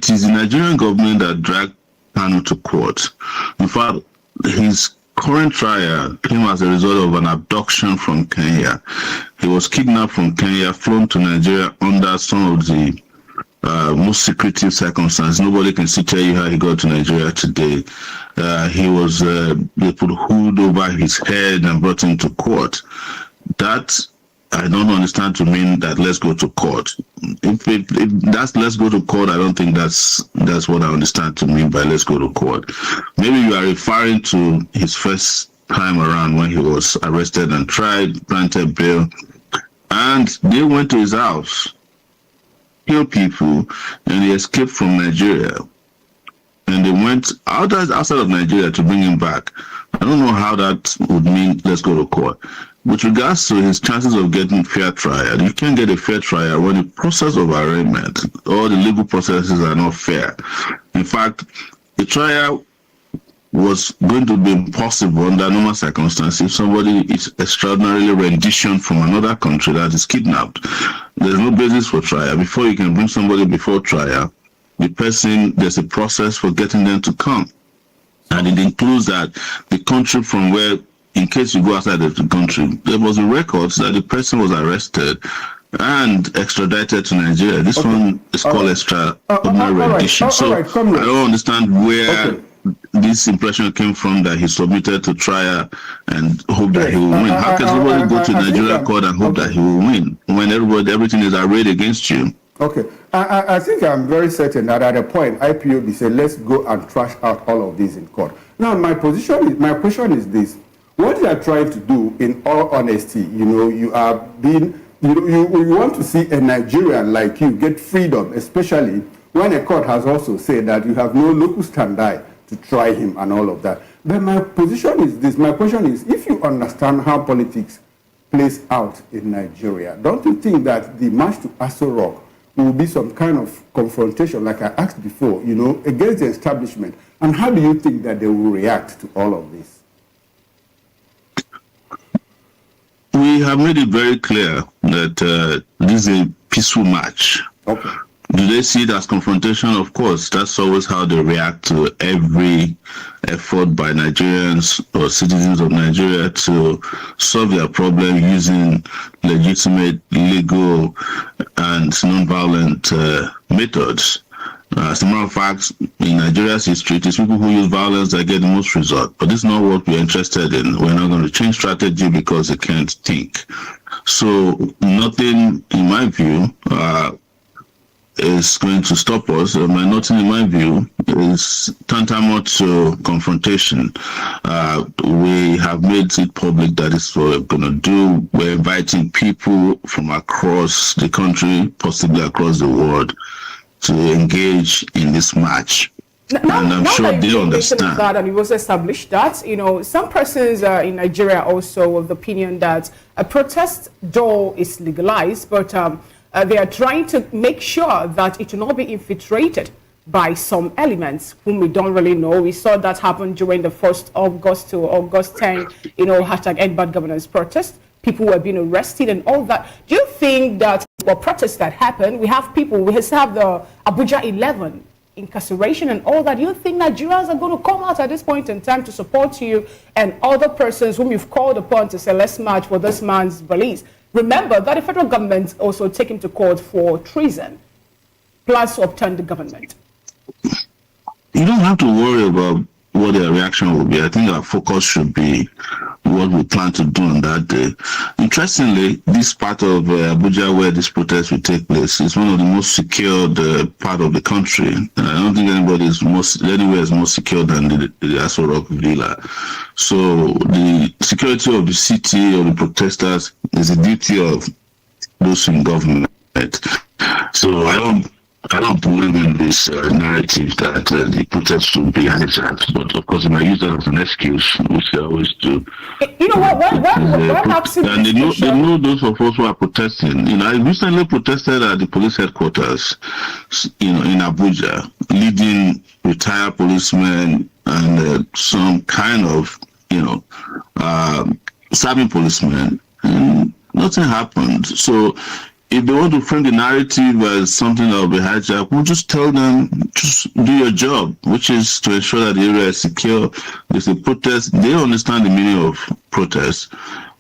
it is the Nigerian government that dragged Kanu to court. In fact, his current trial came as a result of an abduction from Kenya. He was kidnapped from Kenya, flown to Nigeria under some of the most secretive circumstances. Nobody can still tell you how he got to Nigeria today. They put a hood over his head and brought him to court. That I don't understand to mean that let's go to court. If that's let's go to court, I don't think that's what I understand to mean by let's go to court. Maybe you are referring to his first time around when he was arrested and tried, granted bail, and they went to his house, killed people, and he escaped from Nigeria. And they went outside of Nigeria to bring him back. I don't know how that would mean let's go to court. With regards to his chances of getting fair trial, you can't get a fair trial when the process of arraignment, all the legal processes are not fair. In fact, the trial was going to be impossible under normal circumstances if somebody is extraordinarily renditioned from another country that is kidnapped. There's no basis for trial. Before you can bring somebody before trial, there's a process for getting them to come. And it includes that the country from where, in case you go outside of the country, there was a record that the person was arrested and extradited to Nigeria. This one is called extraordinary rendition. I don't understand where this impression came from that he submitted to trial and hope that he will win. How can somebody go to Nigeria court and hope that he will win when everything is arrayed against you? Okay, I think I'm very certain that at a point IPOB said, let's go and trash out all of this in court. Now, my question is this. What you are trying to do, in all honesty, you want to see a Nigerian like you get freedom, especially when a court has also said that you have no locus standi to try him and all of that. But my position is this. My question is, if you understand how politics plays out in Nigeria, don't you think that the march to AsoRock will be some kind of confrontation, like I asked before, against the establishment? And how do you think that they will react to all of this? We have made it very clear that this is a peaceful march. Okay. Do they see it as confrontation? Of course, that's always how they react to every effort by Nigerians or citizens of Nigeria to solve their problem using legitimate, legal, and non-violent methods. As a matter of fact, in Nigeria's history, it is people who use violence that get the most result. But this is not what we're interested in. We're not going to change strategy because they can't think. So nothing, in my view, is going to stop us. Nothing, in my view, is tantamount to confrontation. We have made it public that this is what we're going to do. We're inviting people from across the country, possibly across the world, to engage in this match. And I'm sure they understand. That, and it was established that, some persons in Nigeria also of the opinion that a protest, though, is legalized, but they are trying to make sure that it will not be infiltrated by some elements whom we don't really know. We saw that happen during the 1st August to August 10, hashtag End Bad Governance protest. People were being arrested and all that. Do you think that protests that happen, we have the Abuja 11 incarceration and all that. Do you think Nigerians are going to come out at this point in time to support you and other persons whom you've called upon to say, let's march for this man's release? Remember that the federal government also take him to court for treason, plans to upturn the government. You don't have to worry about what their reaction will be. I think our focus should be what we plan to do on that day. Interestingly, this part of Abuja where this protest will take place is one of the most secured part of the country. And I don't think anywhere is more secure than the AsoRock Villa. So the security of the city or the protesters is a duty of those in government. So I don't believe in this narrative that the protests will be hijacked, but of course, they might use that as an excuse, which they always do. You know what? And they know those of us who are protesting. I recently protested at the police headquarters, in Abuja, leading retired policemen and some kind of, serving policemen, and nothing happened. So if they want to frame the narrative as something that will be hijacked, we'll just tell them, just do your job, which is to ensure that the area is secure. There's a protest. They understand the meaning of protest.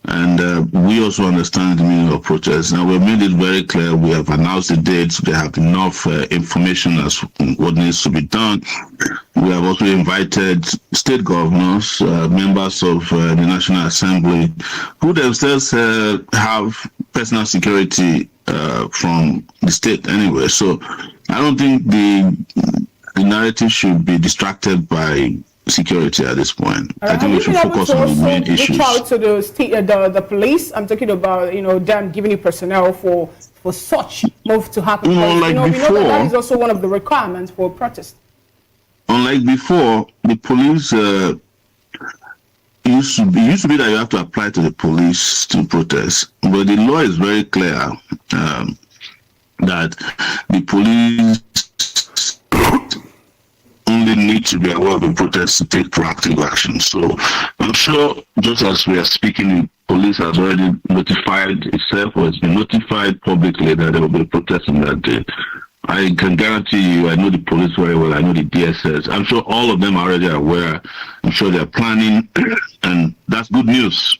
And we also understand the meaning of protest. Now, we've made it very clear. We have announced the dates. They have enough information as what needs to be done. We have also invited state governors, members of the National Assembly, who themselves have personal security from the state anyway. So I don't think the narrative should be distracted by security at this point. I think we should focus on the main issues. Reach out to the state, the police. I'm talking about, them giving you personnel for such move to happen. Like we before, know that is also one of the requirements for protest. Unlike before, the police used to be that you have to apply to the police to protest, but the law is very clear that the police only need to be aware of the protest to take proactive action. So I'm sure, just as we are speaking, the police has already notified itself, or has been notified publicly, that there will be a protest on that day. I can guarantee you, I know the police very well, I know the DSS. I'm sure all of them are already aware. I'm sure they're planning, and that's good news.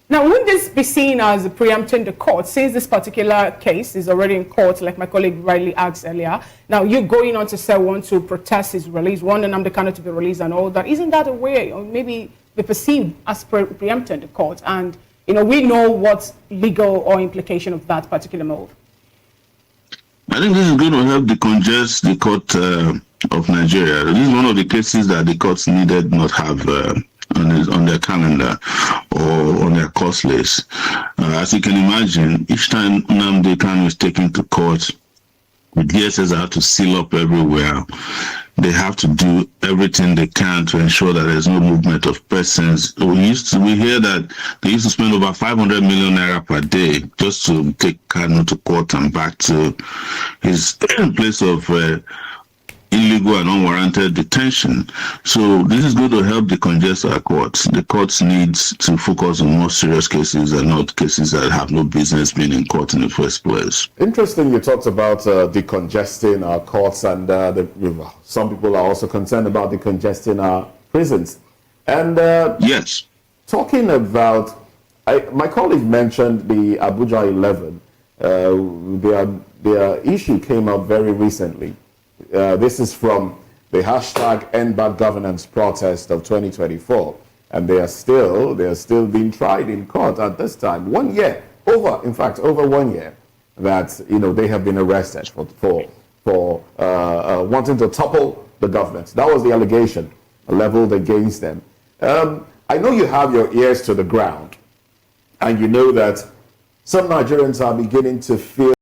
Now, wouldn't this be seen as preempting the court, since this particular case is already in court, like my colleague rightly asked earlier? Now, you're going on to say want to protest his release, want Nnamdi Kanu to be released and all that. Isn't that a way, or maybe be perceived as preempting the court? And, we know what's legal or implication of that particular move. I think this is going to help decongest the court of Nigeria. This is one of the cases that the courts needed not have on their calendar or on their course list. As you can imagine, each time Nnamdi Kanu is taken to court, the DSS have to seal up everywhere. They have to do everything they can to ensure that there's no movement of persons. We hear that they used to spend over 500 million naira per day just to take Kanu to court and back to his place of illegal and unwarranted detention. So this is going to help decongest our courts. The courts need to focus on more serious cases and not cases that have no business being in court in the first place. Interesting, you talked about decongesting our courts, and some people are also concerned about decongesting our prisons. And yes, talking about, my colleague mentioned the Abuja 11. Their issue came up very recently. This is from the hashtag End Bad Governance protest of 2024, and they are still being tried in court at this time. 1 year over 1 year that they have been arrested for wanting to topple the government. That was the allegation leveled against them. I know you have your ears to the ground, and you know that some Nigerians are beginning to feel